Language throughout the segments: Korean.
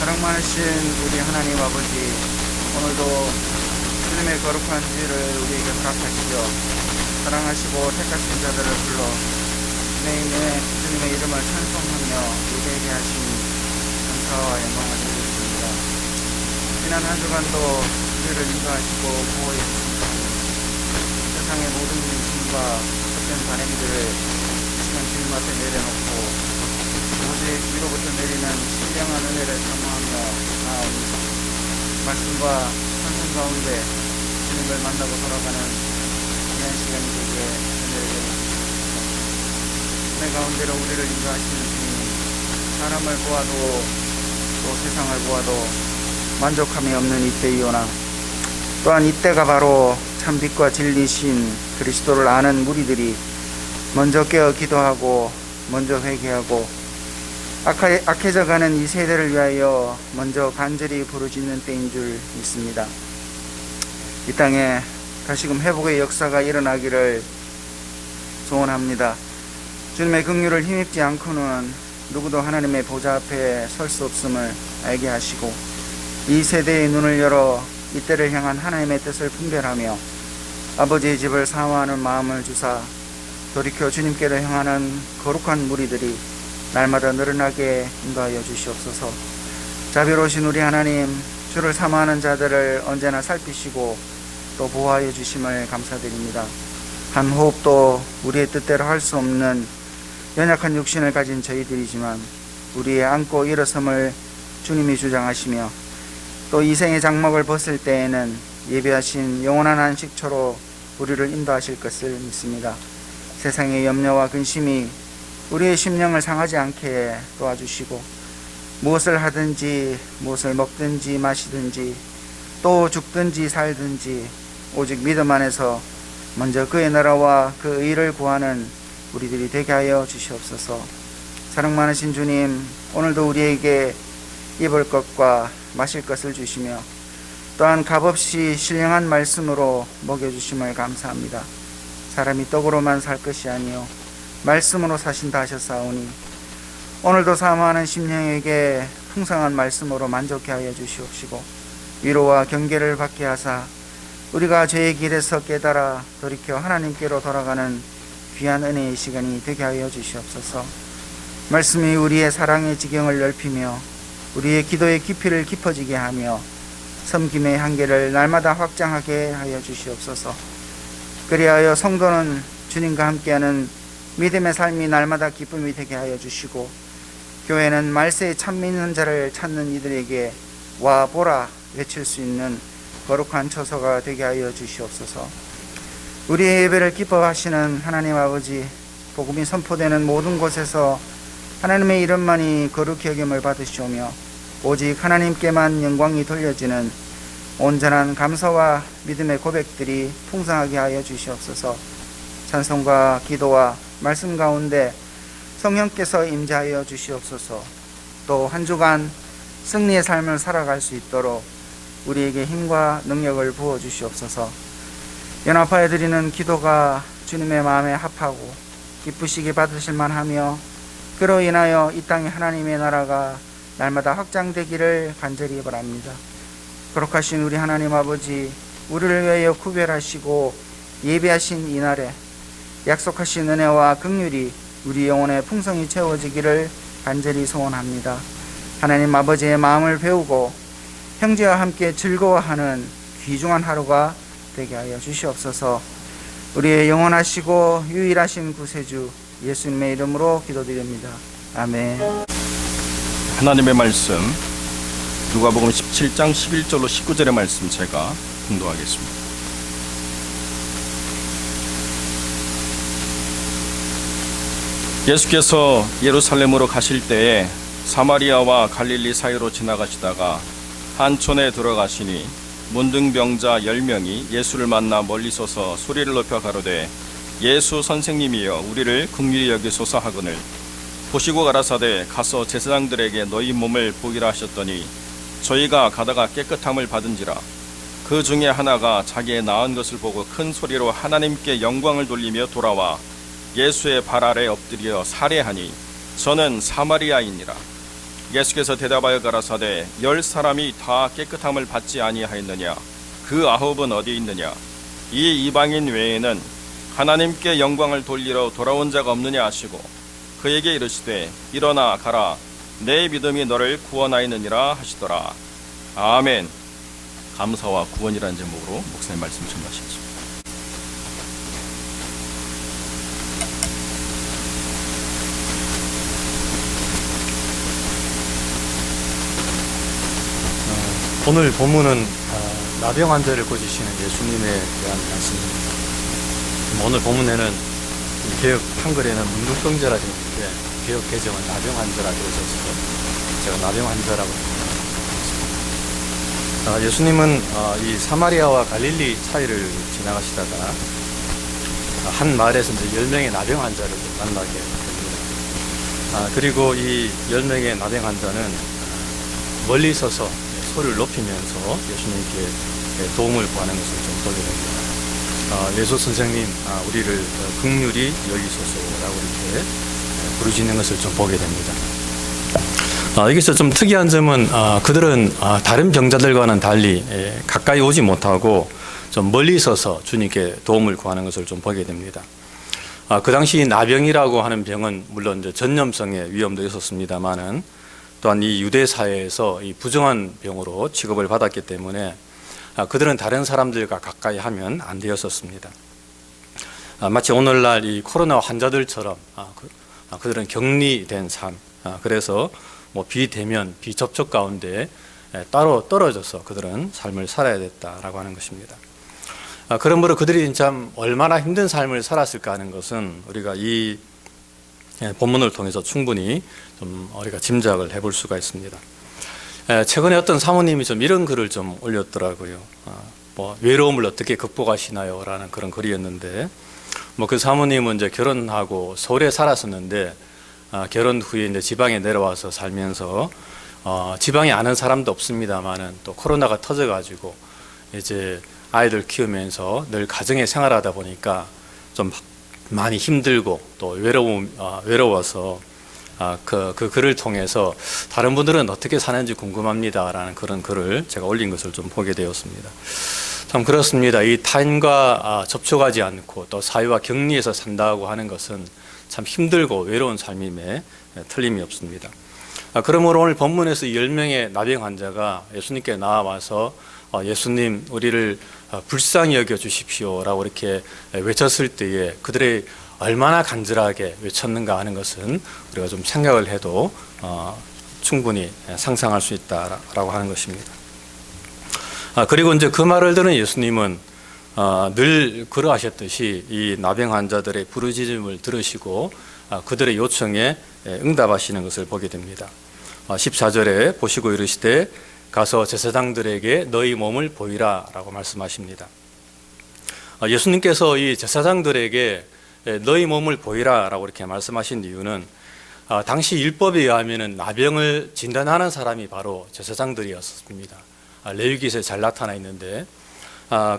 사랑 많으신 우리 하나님 아버지, 오늘도 주님의 거룩한 지를 우리에게 허락하시며 사랑하시고 택하신 자들을 불러 주님의 이름을 찬송하며 우리에게 하신 감사와 영광을 드리겠습니다. 지난 한 주간도 우리를 인도하시고 보호해 주십니다. 세상의 모든 민심과 헛된 바람들을 이 시간 주님 앞에 내려놓고 오직 위로부터 내리는 신령한 은혜를 사모하며 나아옵니다. 말씀과 찬송 가운데 주님을 만나고 돌아가는 귀한 시간이 되게 은혜를 내려주십시오. 은혜 가운데로 우리를 인도하시는 주님, 사람을 보아도 또 세상을 보아도 만족함이 없는 이때이오나 또한 이때가 바로 참 빛과 진리신 그리스도를 아는 무리들이 먼저 깨어 기도하고 먼저 회개하고 악해져가는 이 세대를 위하여 먼저 간절히 부르짖는 때인 줄 믿습니다. 이 땅에 다시금 회복의 역사가 일어나기를 소원합니다. 주님의 긍휼을 힘입지 않고는 누구도 하나님의 보좌 앞에 설 수 없음을 알게 하시고 이 세대의 눈을 열어 이때를 향한 하나님의 뜻을 분별하며 아버지의 집을 사모하는 마음을 주사 돌이켜 주님께로 향하는 거룩한 무리들이 날마다 늘어나게 인도하여 주시옵소서. 자비로우신 우리 하나님, 주를 사모하는 자들을 언제나 살피시고 또 보호하여 주심을 감사드립니다. 한 호흡도 우리의 뜻대로 할 수 없는 연약한 육신을 가진 저희들이지만 우리의 안고 일어섬을 주님이 주장하시며 또 이 생의 장막을 벗을 때에는 예비하신 영원한 안식처로 우리를 인도하실 것을 믿습니다. 세상의 염려와 근심이 우리의 심령을 상하지 않게 도와주시고 무엇을 하든지 무엇을 먹든지 마시든지 또 죽든지 살든지 오직 믿음 안에서 먼저 그의 나라와 그 의를 구하는 우리들이 되게 하여 주시옵소서. 사랑 많으신 주님, 오늘도 우리에게 입을 것과 마실 것을 주시며 또한 값없이 신령한 말씀으로 먹여주심을 감사합니다. 사람이 떡으로만 살 것이 아니요 말씀으로 사신다 하셨사오니 오늘도 사모하는 심령에게 풍성한 말씀으로 만족케 하여 주시옵시고 위로와 경계를 받게 하사 우리가 죄의 길에서 깨달아 돌이켜 하나님께로 돌아가는 귀한 은혜의 시간이 되게 하여 주시옵소서. 말씀이 우리의 사랑의 지경을 넓히며 우리의 기도의 깊이를 깊어지게 하며 섬김의 한계를 날마다 확장하게 하여 주시옵소서. 그리하여 성도는 주님과 함께하는 믿음의 삶이 날마다 기쁨이 되게 하여 주시고 교회는 말세에 참 믿는 자를 찾는 이들에게 와 보라 외칠 수 있는 거룩한 처소가 되게 하여 주시옵소서. 우리의 예배를 기뻐하시는 하나님 아버지, 복음이 선포되는 모든 곳에서 하나님의 이름만이 거룩히 여김을 받으시오며 오직 하나님께만 영광이 돌려지는 온전한 감사와 믿음의 고백들이 풍성하게 하여 주시옵소서. 찬송과 기도와 말씀 가운데 성령께서 임재하여 주시옵소서. 또 한 주간 승리의 삶을 살아갈 수 있도록 우리에게 힘과 능력을 부어 주시옵소서. 연합하여 드리는 기도가 주님의 마음에 합하고 기쁘시게 받으실 만하며 그로 인하여 이 땅에 하나님의 나라가 날마다 확장되기를 간절히 바랍니다. 거룩하신 우리 하나님 아버지, 우리를 위하여 구별하시고 예비하신 이날에 약속하신 은혜와 긍휼이 우리 영혼의 풍성이 채워지기를 간절히 소원합니다. 하나님 아버지의 마음을 배우고 형제와 함께 즐거워하는 귀중한 하루가 되게 하여 주시옵소서. 우리의 영원하시고 유일하신 구세주 예수님의 이름으로 기도드립니다. 아멘. 하나님의 말씀 누가복음 17장 11절로 19절의 말씀 제가 공독하겠습니다. 예수께서 예루살렘으로 가실 때에 사마리아와 갈릴리 사이로 지나가시다가 한 촌에 들어가시니 문둥병자 10명이 예수를 만나 멀리 서서 소리를 높여 가로되 예수 선생님이여 우리를 긍휼히 여기소서 하거늘 보시고 가라사대 가서 제사장들에게 너희 몸을 보이라 하셨더니 저희가 가다가 깨끗함을 받은지라. 그 중에 하나가 자기의 나은 것을 보고 큰 소리로 하나님께 영광을 돌리며 돌아와 예수의 발 아래 엎드려 살해하니 저는 사마리아인이라. 예수께서 대답하여 가라사대 10사람이 다 깨끗함을 받지 아니하였느냐? 그 9은 어디 있느냐? 이 이방인 외에는 하나님께 영광을 돌리러 돌아온 자가 없느냐 하시고 그에게 이르시되 일어나 가라 내 믿음이 너를 구원하였느니라 하시더라. 아멘. 감사와 구원이라는 제목으로 목사님 말씀 전하시겠습니다. 오늘 본문은 나병 환자를 고치시는 예수님에 대한 말씀입니다. 오늘 본문에는 개혁 한글에는 문둥병자라 되어 있는데 개혁 개정은 나병 환자라 되어 있어서 제가 나병 환자라고 했습니다. 예수님은 이 사마리아와 갈릴리 사이를 지나가시다가 한 마을에서 이제 10명의 나병 환자를 만나게 됩니다. 그리고 이 10명의 나병 환자는 멀리 서서 소리를 높이면서 예수님께 도움을 구하는 것을 좀 보게 됩니다. 예수 선생님, 우리를 긍휼히 여기소서라고 이렇게 부르짖는 것을 좀 보게 됩니다. 여기서 좀 특이한 점은 그들은 다른 병자들과는 달리 가까이 오지 못하고 좀 멀리 서서 주님께 도움을 구하는 것을 좀 보게 됩니다. 그 당시 나병이라고 하는 병은 물론 이제 전염성의 위험도 있었습니다만은 또한 이 유대 사회에서 이 부정한 병으로 취급을 받았기 때문에 그들은 다른 사람들과 가까이 하면 안 되었었습니다. 마치 오늘날 이 코로나 환자들처럼 그들은 격리된 삶, 그래서 뭐 비대면, 비접촉 가운데 따로 떨어져서 그들은 삶을 살아야 됐다라고 하는 것입니다. 그러므로 그들이 참 얼마나 힘든 삶을 살았을까 하는 것은 우리가 이 본문을 통해서 충분히 좀 우리가 짐작을 해볼 수가 있습니다. 최근에 어떤 사모님이 좀 이런 글을 좀 올렸더라고요. 뭐 외로움을 어떻게 극복하시나요? 라는 그런 글이었는데, 뭐 그 사모님은 이제 결혼하고 서울에 살았었는데, 결혼 후에 이제 지방에 내려와서 살면서, 지방에 아는 사람도 없습니다만은 또 코로나가 터져가지고 이제 아이들 키우면서 늘 가정에 생활하다 보니까 좀 많이 힘들고 또 외로워서 그 글을 통해서 다른 분들은 어떻게 사는지 궁금합니다라는 그런 글을 제가 올린 것을 좀 보게 되었습니다. 참 그렇습니다. 이 타인과 접촉하지 않고 또 사회와 격리해서 산다고 하는 것은 참 힘들고 외로운 삶임에 틀림이 없습니다. 그러므로 오늘 본문에서 10명의 나병 환자가 예수님께 나와서 예수님 우리를 불쌍히 여겨 주십시오라고 이렇게 외쳤을 때에 그들의 얼마나 간절하게 외쳤는가 하는 것은 우리가 좀 생각을 해도 충분히 상상할 수 있다라고 하는 것입니다. 그리고 이제 그 말을 들은 예수님은 늘 그러하셨듯이 이 나병 환자들의 부르짖음을 들으시고 그들의 요청에 응답하시는 것을 보게 됩니다. 14절에 보시고 이르시되 가서 제사장들에게 너희 몸을 보이라 라고 말씀하십니다. 예수님께서 이 제사장들에게 너희 몸을 보이라 라고 이렇게 말씀하신 이유는 당시 율법에 의하면 나병을 진단하는 사람이 바로 제사장들이었습니다. 레위기에서 잘 나타나 있는데,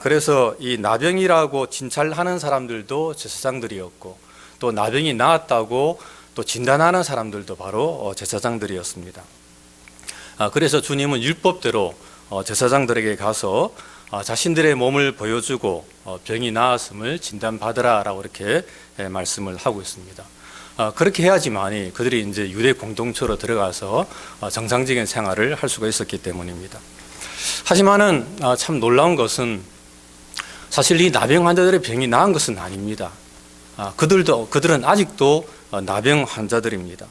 그래서 이 나병이라고 진찰하는 사람들도 제사장들이었고 또 나병이 나았다고 또 진단하는 사람들도 바로 제사장들이었습니다. 그래서 주님은 율법대로 제사장들에게 가서 자신들의 몸을 보여주고 병이 나았음을 진단받으라 라고 이렇게 말씀을 하고 있습니다. 그렇게 해야지만이 그들이 이제 유대 공동체로 들어가서 정상적인 생활을 할 수가 있었기 때문입니다. 하지만은 참 놀라운 것은 사실 이 나병 환자들의 병이 나은 것은 아닙니다. 그들은 아직도 나병 환자들입니다.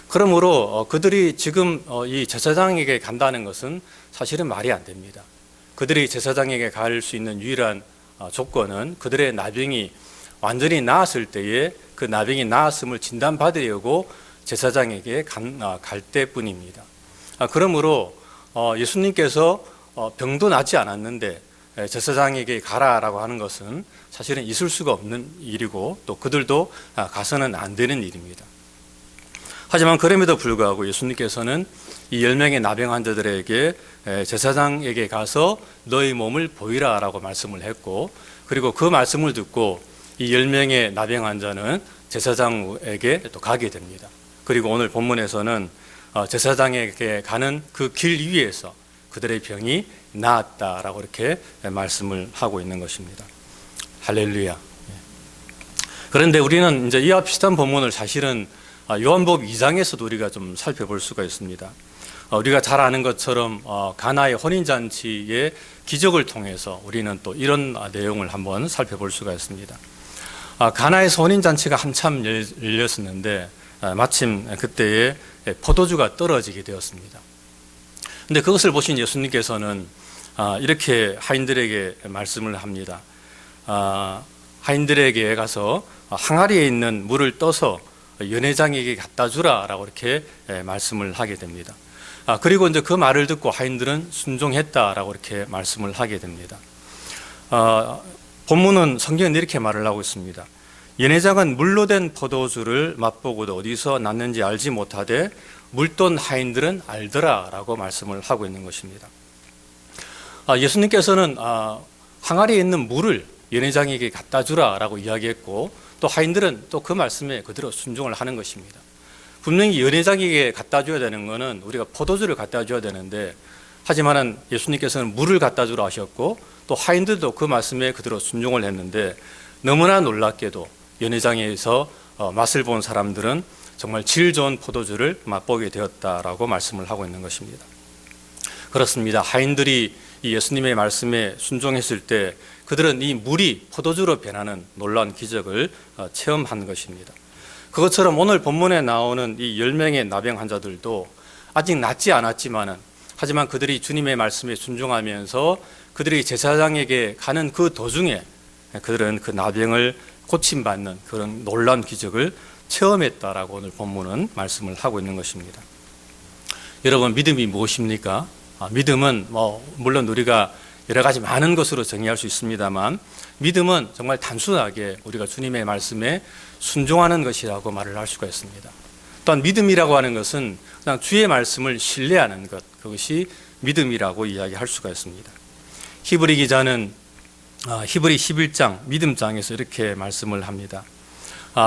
그러므로 그들이 지금 이 제사장에게 간다는 것은 사실은 말이 안 됩니다. 그들이 제사장에게 갈 수 있는 유일한 조건은 그들의 나병이 완전히 나았을 때에 그 나병이 나았음을 진단받으려고 제사장에게 갈 때뿐입니다. 그러므로 예수님께서 병도 낫지 않았는데 제사장에게 가라라고 하는 것은 사실은 있을 수가 없는 일이고 또 그들도 가서는 안 되는 일입니다. 하지만 그럼에도 불구하고 예수님께서는 이 10명의 나병 환자들에게 제사장에게 가서 너희 몸을 보이라 라고 말씀을 했고, 그리고 그 말씀을 듣고 이 10명의 나병 환자는 제사장에게 또 가게 됩니다. 그리고 오늘 본문에서는 제사장에게 가는 그 길 위에서 그들의 병이 나았다라고 이렇게 말씀을 하고 있는 것입니다. 할렐루야. 그런데 우리는 이제 이와 비슷한 본문을 사실은 요한복음 2장에서도 우리가 좀 살펴볼 수가 있습니다. 우리가 잘 아는 것처럼 가나의 혼인잔치의 기적을 통해서 우리는 또 이런 내용을 한번 살펴볼 수가 있습니다. 가나에서 혼인잔치가 한참 열렸었는데 마침 그때에 포도주가 떨어지게 되었습니다. 근데 그것을 보신 예수님께서는 이렇게 하인들에게 말씀을 합니다. 하인들에게 가서 항아리에 있는 물을 떠서 연회장에게 갖다 주라라고 이렇게 말씀을 하게 됩니다. 그리고 이제 그 말을 듣고 하인들은 순종했다라고 이렇게 말씀을 하게 됩니다. 본문은 성경은 이렇게 말을 하고 있습니다. 연회장은 물로 된 포도주를 맛보고도 어디서 났는지 알지 못하되 물돈 하인들은 알더라라고 말씀을 하고 있는 것입니다. 예수님께서는 항아리에 있는 물을 연회장에게 갖다 주라라고 이야기했고 또 하인들은 또 그 말씀에 그대로 순종을 하는 것입니다. 분명히 연회장에게 갖다 줘야 되는 것은 우리가 포도주를 갖다 줘야 되는데 하지만은 예수님께서는 물을 갖다 주라 하셨고 또 하인들도 그 말씀에 그대로 순종을 했는데 너무나 놀랍게도 연회장에서 맛을 본 사람들은 정말 질 좋은 포도주를 맛보게 되었다라고 말씀을 하고 있는 것입니다. 그렇습니다. 하인들이 이 예수님의 말씀에 순종했을 때 그들은 이 물이 포도주로 변하는 놀라운 기적을 체험한 것입니다. 그것처럼 오늘 본문에 나오는 이 10명의 나병 환자들도 아직 낫지 않았지만은 하지만 그들이 주님의 말씀에 순종하면서 그들이 제사장에게 가는 그 도중에 그들은 그 나병을 고침받는 그런 놀라운 기적을 체험했다라고 오늘 본문은 말씀을 하고 있는 것입니다. 여러분, 믿음이 무엇입니까? 믿음은 물론 우리가 여러 가지 많은 것으로 정의할 수 있습니다만 믿음은 정말 단순하게 우리가 주님의 말씀에 순종하는 것이라고 말을 할 수가 있습니다. 또한 믿음이라고 하는 것은 그냥 주의 말씀을 신뢰하는 것, 그것이 믿음이라고 이야기할 수가 있습니다. 히브리 기자는 히브리 11장 믿음장에서 이렇게 말씀을 합니다.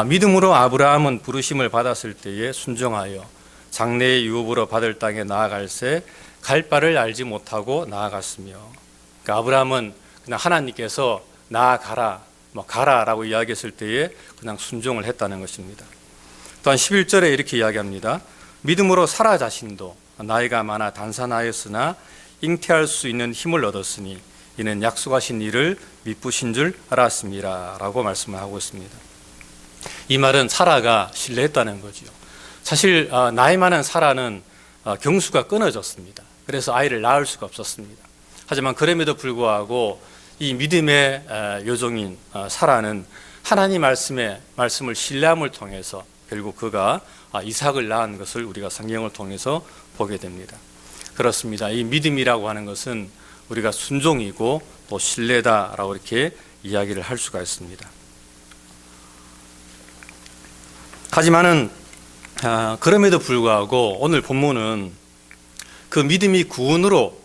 믿음으로 아브라함은 부르심을 받았을 때에 순종하여 장래의 유업으로 받을 땅에 나아갈새 갈 바를 알지 못하고 나아갔으며, 그러니까 아브라함은 그냥 하나님께서 나아가라, 가라라고 이야기했을 때에 그냥 순종을 했다는 것입니다. 또한 11절에 이렇게 이야기합니다. 믿음으로 사라 자신도 나이가 많아 단산하였으나 잉태할 수 있는 힘을 얻었으니 이는 약속하신 일을 미쁘신 줄 알았습니다 라고 말씀을 하고 있습니다. 이 말은 사라가 신뢰했다는 거죠. 사실 나이 많은 사라는 경수가 끊어졌습니다. 그래서 아이를 낳을 수가 없었습니다. 하지만 그럼에도 불구하고 이 믿음의 여종인 사라는 하나님 말씀을 신뢰함을 통해서 결국 그가 이삭을 낳은 것을 우리가 성경을 통해서 보게 됩니다. 그렇습니다. 이 믿음이라고 하는 것은 우리가 순종이고 또 신뢰다라고 이렇게 이야기를 할 수가 있습니다. 하지만은 그럼에도 불구하고 오늘 본문은 그 믿음이 구원으로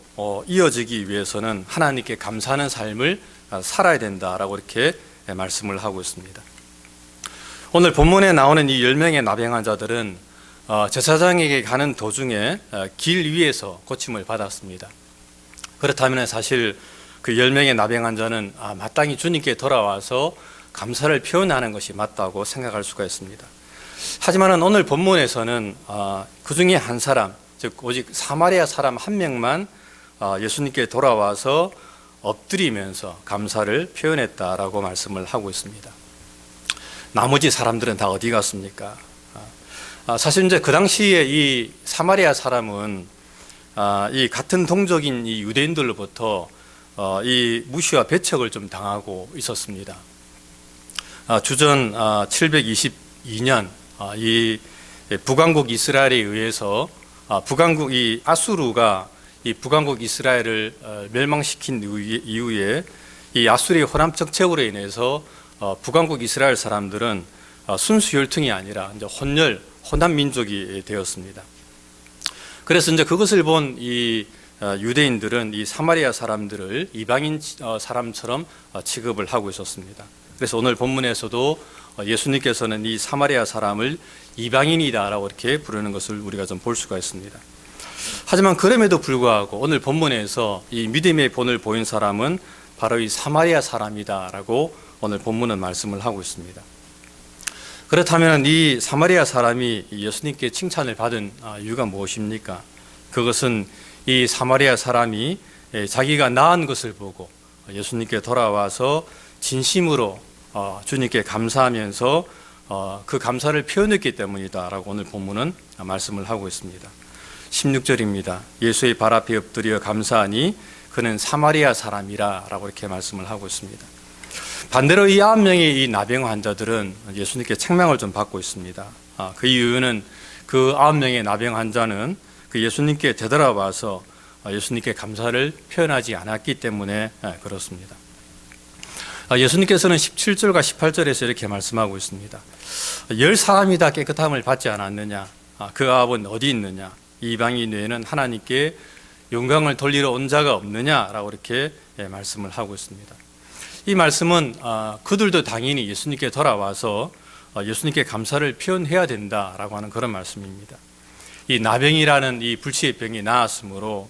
이어지기 위해서는 하나님께 감사하는 삶을 살아야 된다라고 이렇게 말씀을 하고 있습니다. 오늘 본문에 나오는 이 10명의 나병 환자들은 제사장에게 가는 도중에 길 위에서 고침을 받았습니다. 그렇다면 사실 그 10명의 나병 환자는 마땅히 주님께 돌아와서 감사를 표현하는 것이 맞다고 생각할 수가 있습니다. 하지만 오늘 본문에서는 그 중에 한 사람, 즉 오직 사마리아 사람 한 명만 예수님께 돌아와서 엎드리면서 감사를 표현했다라고 말씀을 하고 있습니다. 나머지 사람들은 다 어디 갔습니까? 사실 이제 그 당시에 이 사마리아 사람은 이 같은 동족인 이 유대인들로부터 이 무시와 배척을 좀 당하고 있었습니다. 주전 722년 이 북왕국 이스라엘에 의해서 이 아수르가 이 북왕국 이스라엘을 멸망시킨 이후에 이 아수르의 호남 정책으로 인해서 북왕국 이스라엘 사람들은 순수 혈통이 아니라 이제 혼남 민족이 되었습니다. 그래서 이제 그것을 본 이 유대인들은 이 사마리아 사람들을 이방인 사람처럼 취급을 하고 있었습니다. 그래서 오늘 본문에서도 예수님께서는 이 사마리아 사람을 이방인이다라고 이렇게 부르는 것을 우리가 좀 볼 수가 있습니다. 하지만 그럼에도 불구하고 오늘 본문에서 이 믿음의 본을 보인 사람은 바로 이 사마리아 사람이다라고 오늘 본문은 말씀을 하고 있습니다. 그렇다면 이 사마리아 사람이 예수님께 칭찬을 받은 이유가 무엇입니까? 그것은 이 사마리아 사람이 자기가 나은 것을 보고 예수님께 돌아와서 진심으로 주님께 감사하면서 그 감사를 표현했기 때문이다라고 오늘 본문은 말씀을 하고 있습니다. 16절입니다. 예수의 발 앞에 엎드려 감사하니 그는 사마리아 사람이라 라고 이렇게 말씀을 하고 있습니다. 반대로 이 9명의 이 나병 환자들은 예수님께 책망을 좀 받고 있습니다. 그 이유는 그 9명의 나병 환자는 그 예수님께 되돌아와서 예수님께 감사를 표현하지 않았기 때문에 그렇습니다. 예수님께서는 17절과 18절에서 이렇게 말씀하고 있습니다. 10사람이 다 깨끗함을 받지 않았느냐? 그 아합은 어디 있느냐? 이방인 외에는 하나님께 영광을 돌리러 온 자가 없느냐라고 이렇게 말씀을 하고 있습니다. 이 말씀은 그들도 당연히 예수님께 돌아와서 예수님께 감사를 표현해야 된다라고 하는 그런 말씀입니다. 이 나병이라는 이 불치의 병이 나았으므로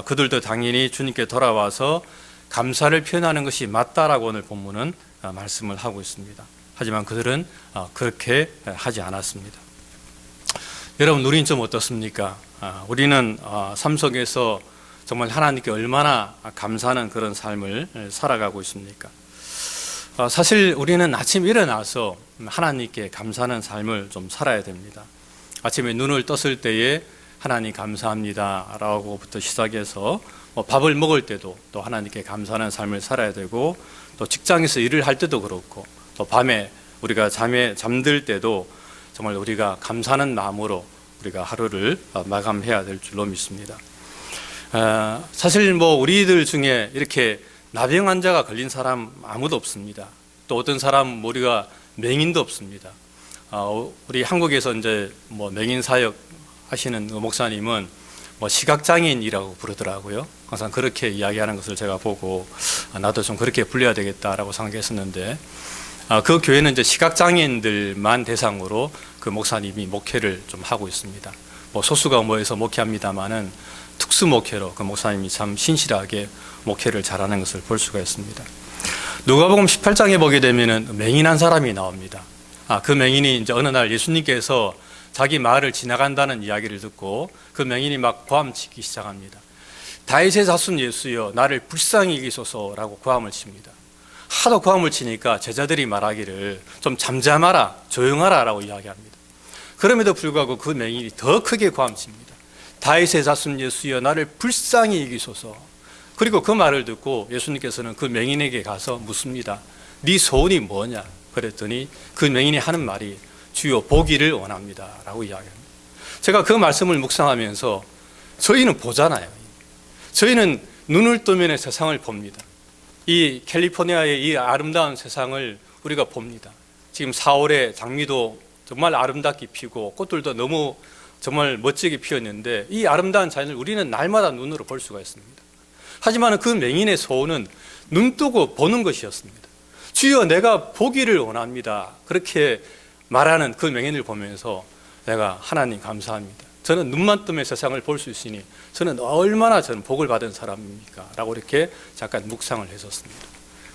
그들도 당연히 주님께 돌아와서 감사를 표현하는 것이 맞다라고 오늘 본문은 말씀을 하고 있습니다. 하지만 그들은 그렇게 하지 않았습니다. 여러분, 우리는 좀 어떻습니까? 우리는 삶 속에서 정말 하나님께 얼마나 감사하는 그런 삶을 살아가고 있습니까? 사실 우리는 아침 일어나서 하나님께 감사하는 삶을 좀 살아야 됩니다. 아침에 눈을 떴을 때에 하나님 감사합니다 라고부터 시작해서 밥을 먹을 때도 또 하나님께 감사하는 삶을 살아야 되고, 또 직장에서 일을 할 때도 그렇고, 또 밤에 우리가 잠들 때도 정말 우리가 감사하는 마음으로 우리가 하루를 마감해야 될 줄로 믿습니다. 사실 우리들 중에 이렇게 나병 환자가 걸린 사람 아무도 없습니다. 또 어떤 사람 우리가 맹인도 없습니다. 우리 한국에서 이제 맹인 사역 하시는 목사님은 시각장애인이라고 부르더라고요. 항상 그렇게 이야기하는 것을 제가 보고 나도 좀 그렇게 불려야 되겠다라고 생각했었는데, 그 교회는 이제 시각장애인들만 대상으로 그 목사님이 목회를 좀 하고 있습니다. 소수가 모여서 목회합니다만은 특수 목회로 그 목사님이 참 신실하게 목회를 잘하는 것을 볼 수가 있습니다. 누가복음 18장에 보게 되면은 맹인한 사람이 나옵니다. 그 맹인이 이제 어느 날 예수님께서 자기 마을을 지나간다는 이야기를 듣고 그 맹인이 막 고함치기 시작합니다. 다윗의 자손 예수여, 나를 불쌍히 여기소서라고 고함을 칩니다. 하도 고함을 치니까 제자들이 말하기를 좀 잠잠하라, 조용하라 라고 이야기합니다. 그럼에도 불구하고 그 맹인이 더 크게 고함칩니다. 다윗의 자손 예수여, 나를 불쌍히 여기소서. 그리고 그 말을 듣고 예수님께서는 그 맹인에게 가서 묻습니다. 네 소원이 뭐냐? 그랬더니 그 맹인이 하는 말이 주여 보기를 원합니다 라고 이야기합니다. 제가 그 말씀을 묵상하면서 저희는 보잖아요. 저희는 눈을 뜨면 세상을 봅니다. 이 캘리포니아의 이 아름다운 세상을 우리가 봅니다. 지금 4월에 장미도 정말 아름답게 피고 꽃들도 너무 정말 멋지게 피었는데, 이 아름다운 자연을 우리는 날마다 눈으로 볼 수가 있습니다. 하지만 그 맹인의 소원은 눈 뜨고 보는 것이었습니다. 주여 내가 보기를 원합니다. 그렇게 말하는 그 맹인을 보면서 내가 하나님 감사합니다. 저는 눈만 뜨면 세상을 볼 수 있으니 저는 얼마나 저는 복을 받은 사람입니까? 라고 이렇게 잠깐 묵상을 했었습니다.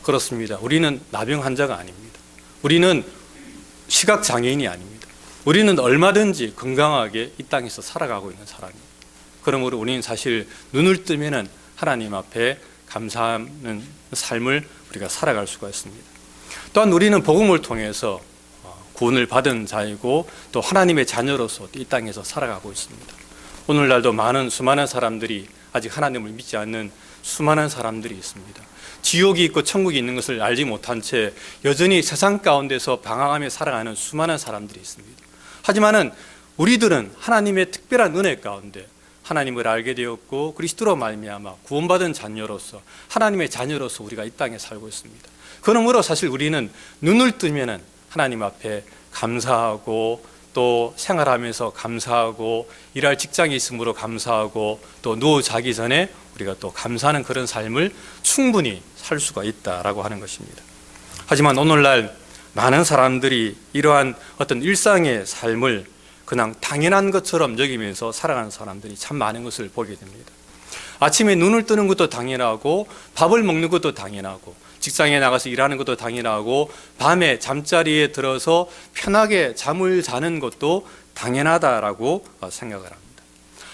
그렇습니다. 우리는 나병 환자가 아닙니다. 우리는 시각장애인이 아닙니다. 우리는 얼마든지 건강하게 이 땅에서 살아가고 있는 사람입니다. 그러므로 우리는 사실 눈을 뜨면 하나님 앞에 감사하는 삶을 우리가 살아갈 수가 있습니다. 또한 우리는 복음을 통해서 구원을 받은 자이고 또 하나님의 자녀로서 이 땅에서 살아가고 있습니다. 오늘날도 수많은 사람들이 아직 하나님을 믿지 않는 수많은 사람들이 있습니다. 지옥이 있고 천국이 있는 것을 알지 못한 채 여전히 세상 가운데서 방황하며 살아가는 수많은 사람들이 있습니다. 하지만은 우리들은 하나님의 특별한 은혜 가운데 하나님을 알게 되었고 그리스도로 말미암아 구원받은 자녀로서 하나님의 자녀로서 우리가 이 땅에 살고 있습니다. 그러므로 사실 우리는 눈을 뜨면은 하나님 앞에 감사하고 또 생활하면서 감사하고 일할 직장이 있으므로 감사하고 또 누워 자기 전에 우리가 또 감사하는 그런 삶을 충분히 살 수가 있다라고 하는 것입니다. 하지만 오늘날 많은 사람들이 이러한 어떤 일상의 삶을 그냥 당연한 것처럼 여기면서 살아가는 사람들이 참 많은 것을 보게 됩니다. 아침에 눈을 뜨는 것도 당연하고, 밥을 먹는 것도 당연하고, 직장에 나가서 일하는 것도 당연하고, 밤에 잠자리에 들어서 편하게 잠을 자는 것도 당연하다라고 생각을 합니다.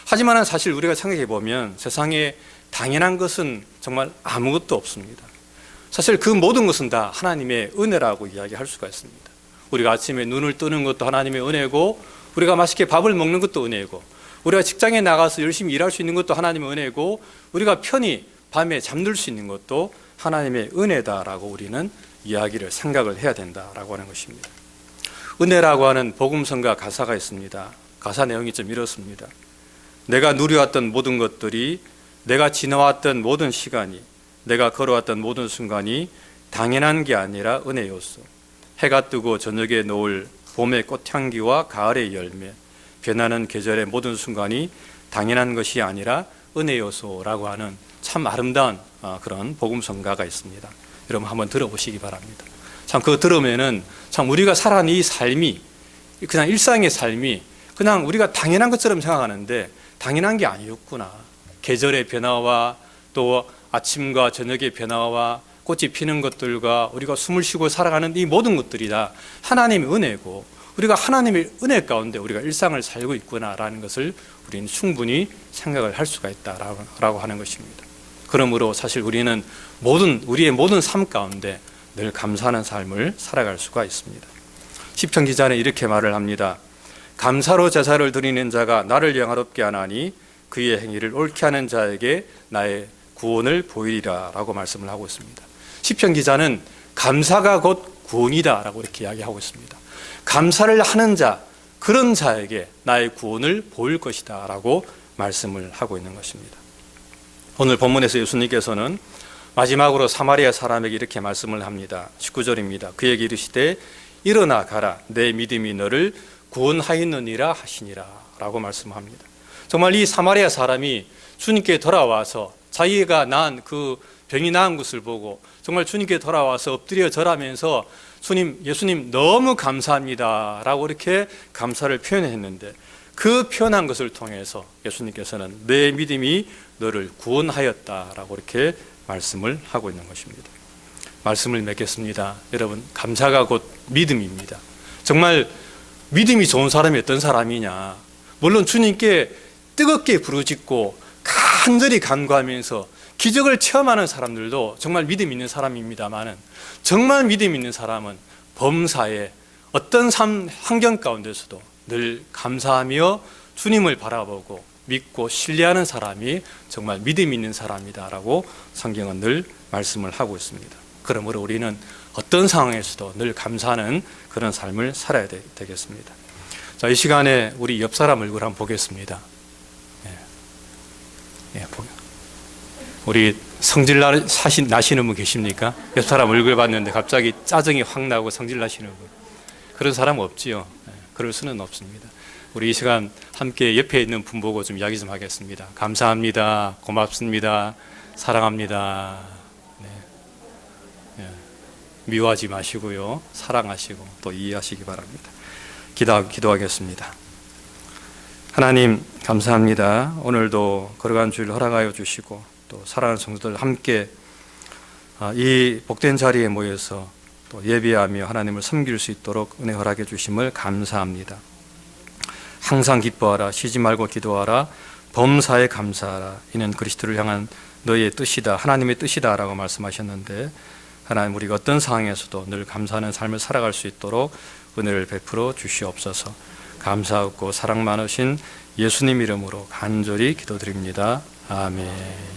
하지만 사실 우리가 생각해 보면 세상에 당연한 것은 정말 아무것도 없습니다. 사실 그 모든 것은 다 하나님의 은혜라고 이야기할 수가 있습니다. 우리가 아침에 눈을 뜨는 것도 하나님의 은혜고, 우리가 맛있게 밥을 먹는 것도 은혜고, 우리가 직장에 나가서 열심히 일할 수 있는 것도 하나님의 은혜고, 우리가 편히 밤에 잠들 수 있는 것도 하나님의 은혜다라고 우리는 이야기를 생각을 해야 된다라고 하는 것입니다. 은혜라고 하는 복음성가 가사가 있습니다. 가사 내용이 좀 이렇습니다. 내가 누려왔던 모든 것들이, 내가 지나왔던 모든 시간이, 내가 걸어왔던 모든 순간이 당연한 게 아니라 은혜였어. 해가 뜨고 저녁에 노을, 봄의 꽃향기와 가을의 열매, 변하는 계절의 모든 순간이 당연한 것이 아니라 은혜요소라고 하는 참 아름다운 그런 복음성가가 있습니다. 여러분 한번 들어보시기 바랍니다. 참 그거 들으면은 참 우리가 살아가는 이 삶이, 그냥 일상의 삶이 그냥 우리가 당연한 것처럼 생각하는데 당연한 게 아니었구나. 계절의 변화와 또 아침과 저녁의 변화와 꽃이 피는 것들과 우리가 숨을 쉬고 살아가는 이 모든 것들이 다 하나님의 은혜고, 우리가 하나님의 은혜 가운데 우리가 일상을 살고 있구나라는 것을 우리는 충분히 생각을 할 수가 있다라고 하는 것입니다. 그러므로 사실 우리는 우리의 모든 삶 가운데 늘 감사하는 삶을 살아갈 수가 있습니다. 시편 기자는 이렇게 말을 합니다. 감사로 제사를 드리는 자가 나를 영화롭게 하나니 그의 행위를 옳게 하는 자에게 나의 구원을 보이리라 라고 말씀을 하고 있습니다. 시편 기자는 감사가 곧 구원이다 라고 이렇게 이야기하고 있습니다. 감사를 하는 자, 그런 자에게 나의 구원을 보일 것이다 라고 말씀을 하고 있는 것입니다. 오늘 본문에서 예수님께서는 마지막으로 사마리아 사람에게 이렇게 말씀을 합니다. 19절입니다. 그에게 이르시되 일어나 가라, 내 믿음이 너를 구원하였느니라 하시니라 라고 말씀합니다. 정말 이 사마리아 사람이 주님께 돌아와서 자기가 낳은 그 병이 나은 것을 보고 정말 주님께 돌아와서 엎드려 절하면서 예수님 너무 감사합니다 라고 이렇게 감사를 표현했는데, 그 표현한 것을 통해서 예수님께서는 내 믿음이 너를 구원하였다라고 이렇게 말씀을 하고 있는 것입니다. 말씀을 맺겠습니다. 여러분, 감사가 곧 믿음입니다. 정말 믿음이 좋은 사람이 어떤 사람이냐, 물론 주님께 뜨겁게 부르짖고 간절히 간구하면서 기적을 체험하는 사람들도 정말 믿음 있는 사람입니다만, 정말 믿음 있는 사람은 범사에 어떤 환경 가운데서도 늘 감사하며 주님을 바라보고 믿고 신뢰하는 사람이 정말 믿음 있는 사람이다라고 성경은 늘 말씀을 하고 있습니다. 그러므로 우리는 어떤 상황에서도 늘 감사하는 그런 삶을 살아야 되겠습니다. 자, 이 시간에 우리 옆 사람 얼굴 한번 보겠습니다. 우리 성질 나시는 분 계십니까? 옆 사람 얼굴 봤는데 갑자기 짜증이 확 나고 성질 나시는 분. 그런 사람 없지요. 그럴 수는 없습니다. 우리 이 시간 함께 옆에 있는 분 보고 좀 이야기 좀 하겠습니다. 감사합니다. 고맙습니다. 사랑합니다. 미워하지 마시고요. 사랑하시고 또 이해하시기 바랍니다. 기도하겠습니다. 하나님 감사합니다. 오늘도 거룩한 주일 허락하여 주시고 또 사랑하는 성도들 함께 이 복된 자리에 모여서 또 예배하며 하나님을 섬길 수 있도록 은혜 허락해 주심을 감사합니다. 항상 기뻐하라, 쉬지 말고 기도하라, 범사에 감사하라. 이는 그리스도를 향한 너희의 뜻이다, 하나님의 뜻이다 라고 말씀하셨는데, 하나님 우리가 어떤 상황에서도 늘 감사하는 삶을 살아갈 수 있도록 은혜를 베풀어 주시옵소서. 감사하고 사랑 많으신 예수님 이름으로 간절히 기도드립니다. 아멘.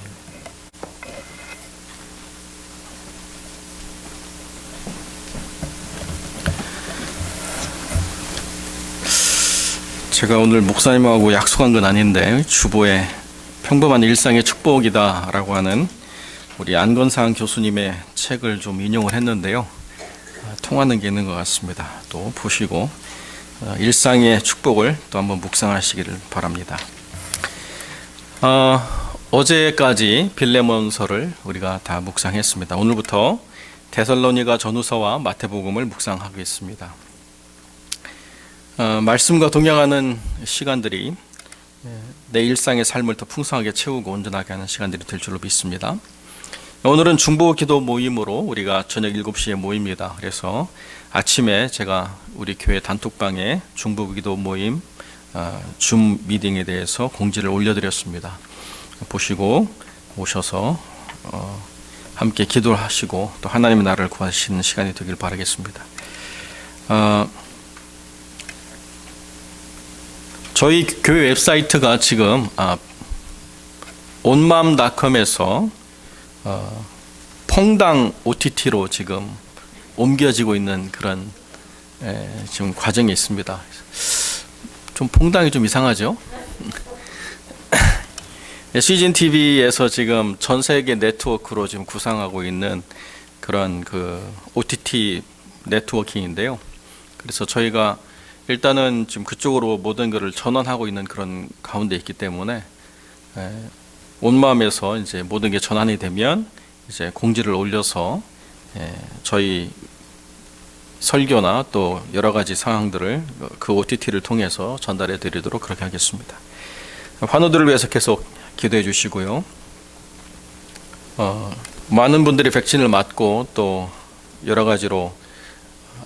제가 오늘 목사님하고 약속한 건 아닌데 주보에 평범한 일상의 축복이다라고 하는 우리 안건상 교수님의 책을 좀 인용을 했는데요. 통하는 게 있는 것 같습니다. 또 보시고 일상의 축복을 또 한번 묵상하시기를 바랍니다. 어제까지 빌레몬서를 우리가 다 묵상했습니다. 오늘부터 데살로니가 전후서와 마태복음을 묵상하겠습니다. 말씀과 동행하는 시간들이 내 일상의 삶을 더 풍성하게 채우고 온전하게 하는 시간들이 될 줄로 믿습니다. 오늘은 중보 기도 모임으로 우리가 저녁 7시에 모입니다. 그래서 아침에 제가 우리 교회 단톡방에 중보 기도 모임 줌 미팅에 대해서 공지를 올려드렸습니다. 보시고 오셔서 함께 기도를 하시고 또 하나님의 나라를 구하시는 시간이 되길 바라겠습니다. 저희 교회 웹사이트가 지금 온맘닷컴에서 퐁당 OTT로 지금 옮겨지고 있는 그런 지금 과정이 있습니다. 좀 퐁당이 좀 이상하죠? 시즌 TV에서 지금 전 세계 네트워크로 지금 구상하고 있는 그런 그 OTT 네트워킹인데요. 그래서 저희가 일단은 지금 그쪽으로 모든 것을 전환하고 있는 그런 가운데 있기 때문에 온마음에서 이제 모든 게 전환이 되면 이제 공지를 올려서 저희 설교나 또 여러 가지 상황들을 그 OTT를 통해서 전달해 드리도록 그렇게 하겠습니다. 환우들을 위해서 계속 기도해 주시고요. 많은 분들이 백신을 맞고 또 여러 가지로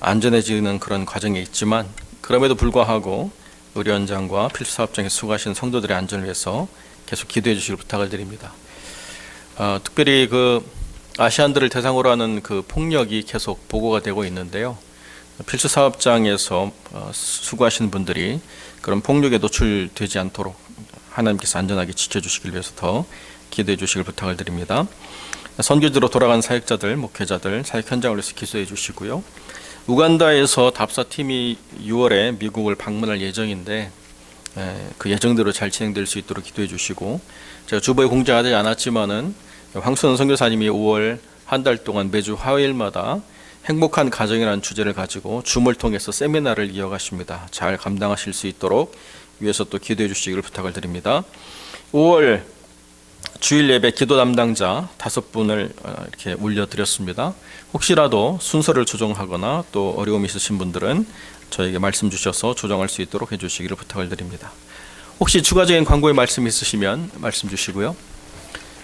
안전해지는 그런 과정에 있지만 그럼에도 불구하고 의료원장과 필수사업장에 수고하시는 성도들의 안전을 위해서 계속 기도해 주시길 부탁을 드립니다. 특별히 그 아시안들을 대상으로 하는 그 폭력이 계속 보고가 되고 있는데요. 필수사업장에서 수고하시는 분들이 그런 폭력에 노출되지 않도록 하나님께서 안전하게 지켜주시길 위해서 더 기도해 주시길 부탁을 드립니다. 선교지로 돌아간 사역자들, 목회자들, 사역 현장을 위해서 기도해 주시고요. 우간다에서 답사팀이 6월에 미국을 방문할 예정인데 그 예정대로 잘 진행될 수 있도록 기도해 주시고, 제가 주보에 공지하지 않았지만은 황순원 선교사님이 5월 한 달 동안 매주 화요일마다 행복한 가정이라는 주제를 가지고 줌을 통해서 세미나를 이어가십니다. 잘 감당하실 수 있도록 위해서 또 기도해 주시기를 부탁을 드립니다. 5월 주일 예배 기도 담당자 5분을 이렇게 올려드렸습니다. 혹시라도 순서를 조정하거나 또 어려움이 있으신 분들은 저에게 말씀 주셔서 조정할 수 있도록 해주시기를 부탁을 드립니다. 혹시 추가적인 광고의 말씀 있으시면 말씀 주시고요.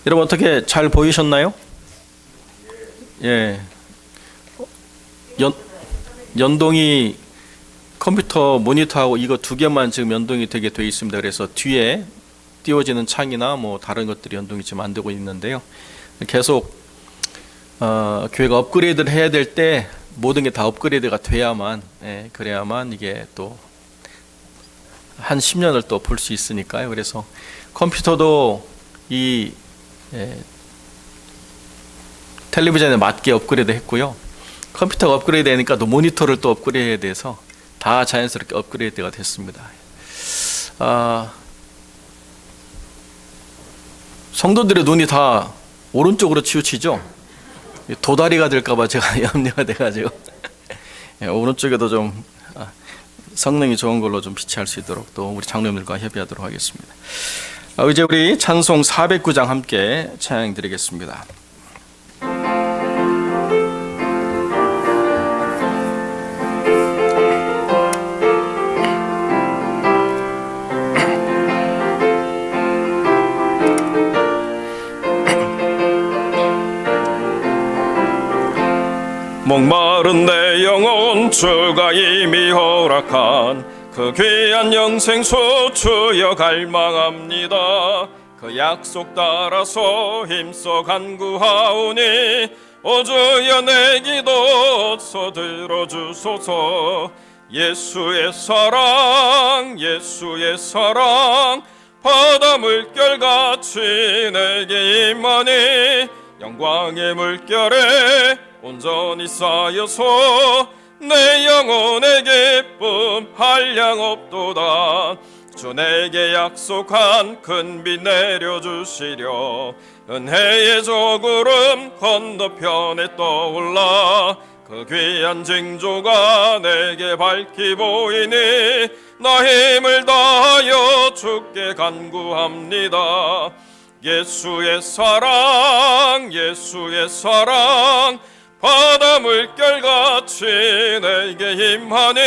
여러분 어떻게 잘 보이셨나요? 예. 연동이 컴퓨터 모니터하고 이거 두 개만 지금 연동이 되게 돼 있습니다. 그래서 뒤에 띄워지는 창이나 뭐 다른 것들이 연동이 지금 안 되고 있는데요. 계속 교회가 업그레이드를 해야 될 때 모든 게 다 업그레이드가 돼야만 그래야만 이게 또 한 10년을 또 볼 수 있으니까요. 그래서 컴퓨터도 이 텔레비전에 맞게 업그레이드 했고요. 컴퓨터가 업그레이드 되니까 또 모니터를 또 업그레이드 해야 돼서 다 자연스럽게 업그레이드가 됐습니다. 성도들의 눈이 다 오른쪽으로 치우치죠? 도다리가 될까봐 제가 염려가 돼가지고 오른쪽에도 좀 성능이 좋은 걸로 좀 비치할 수 있도록 또 우리 장로님들과 협의하도록 하겠습니다. 이제 우리 찬송 409장 함께 찬양 드리겠습니다. 목마른 내 영혼 주가 이미 허락한 그 귀한 영생수 주여 갈망합니다. 그 약속 따라서 힘써 간구하오니 오 주여 내 기도 들어주소서. 예수의 사랑 예수의 사랑 바다 물결같이 내게 임하니 영광의 물결에 온전히 쌓여서 내 영혼의 기쁨 한량없도다. 주 내게 약속한 큰 빛 내려주시려 은혜의 저구름 건너편에 떠올라 그 귀한 징조가 내게 밝히 보이니 나 힘을 다하여 주께 간구합니다. 예수의 사랑 예수의 사랑 바다 물결같이 내게 임하니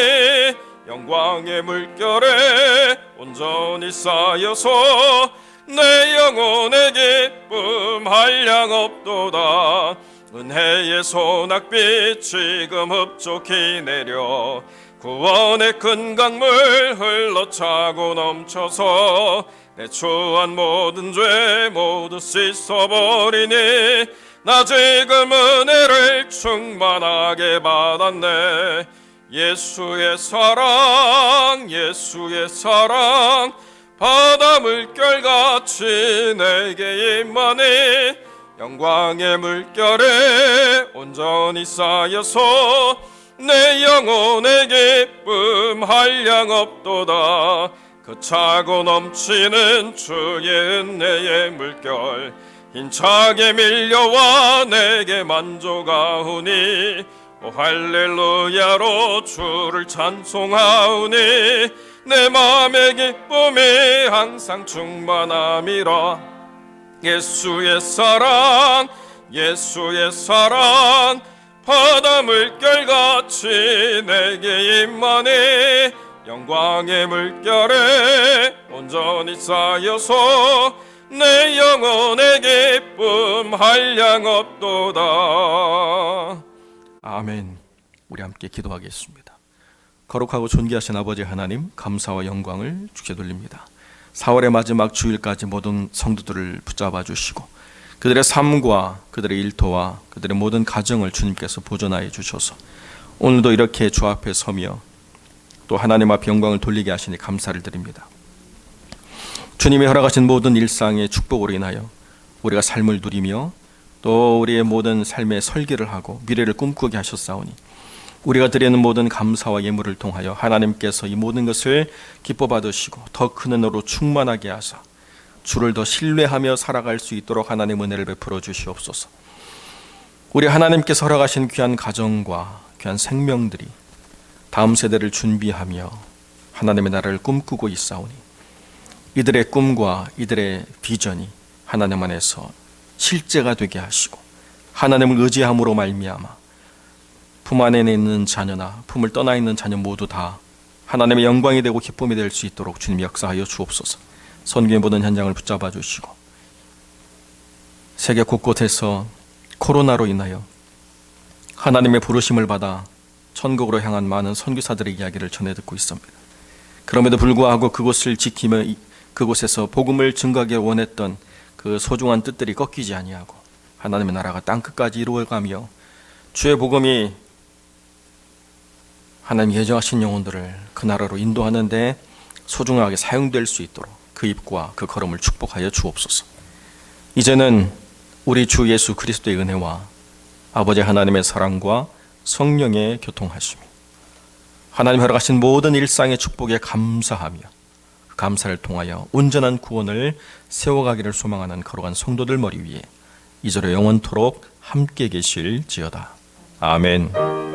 영광의 물결에 온전히 쌓여서 내 영혼의 기쁨 한량 없도다. 은혜의 소낙빛 지금 흡족히 내려 구원의 큰 강물 흘러차고 넘쳐서 내 추한 모든 죄 모두 씻어버리니 나 지금 은혜를 충만하게 받았네. 예수의 사랑 예수의 사랑 바다 물결같이 내게 임하니 영광의 물결에 온전히 쌓여서 내 영혼의 기쁨 한량 없도다. 그 차고 넘치는 주의 은혜의 물결 힘차게 밀려와 내게 만족하오니 오 할렐루야로 주를 찬송하오니 내 맘의 기쁨이 항상 충만함이라. 예수의 사랑 예수의 사랑 바다 물결같이 내게 임하니 영광의 물결에 온전히 쌓여서 내 영혼의 기쁨 한량 없도다. 아멘. 우리 함께 기도하겠습니다. 거룩하고 존귀하신 아버지 하나님, 감사와 영광을 주께 돌립니다. 4월의 마지막 주일까지 모든 성도들을 붙잡아 주시고 그들의 삶과 그들의 일터와 그들의 모든 가정을 주님께서 보존하여 주셔서 오늘도 이렇게 주 앞에 서며 또 하나님 앞에 영광을 돌리게 하시니 감사를 드립니다. 주님이 허락하신 모든 일상의 축복으로 인하여 우리가 삶을 누리며 또 우리의 모든 삶의 설계를 하고 미래를 꿈꾸게 하셨사오니 우리가 드리는 모든 감사와 예물을 통하여 하나님께서 이 모든 것을 기뻐 받으시고 더 큰 은혜로 충만하게 하사 주를 더 신뢰하며 살아갈 수 있도록 하나님 은혜를 베풀어 주시옵소서. 우리 하나님께서 허락하신 귀한 가정과 귀한 생명들이 다음 세대를 준비하며 하나님의 나라를 꿈꾸고 있사오니 이들의 꿈과 이들의 비전이 하나님 안에서 실제가 되게 하시고 하나님을 의지함으로 말미암아 품 안에 있는 자녀나 품을 떠나 있는 자녀 모두 다 하나님의 영광이 되고 기쁨이 될 수 있도록 주님 역사하여 주옵소서. 선교의 모든 현장을 붙잡아 주시고 세계 곳곳에서 코로나로 인하여 하나님의 부르심을 받아 천국으로 향한 많은 선교사들의 이야기를 전해 듣고 있습니다. 그럼에도 불구하고 그곳을 지키며 그곳에서 복음을 증거하기 원했던 그 소중한 뜻들이 꺾이지 아니하고 하나님의 나라가 땅끝까지 이루어가며 주의 복음이 하나님 예정하신 영혼들을 그 나라로 인도하는 데 소중하게 사용될 수 있도록 그 입과 그 걸음을 축복하여 주옵소서. 이제는 우리 주 예수 그리스도의 은혜와 아버지 하나님의 사랑과 성령의 교통하심이 하나님 허락하신 모든 일상의 축복에 감사하며 그 감사를 통하여 온전한 구원을 세워가기를 소망하는 거룩한 성도들 머리 위에 이제로 영원토록 함께 계실지어다. 아멘.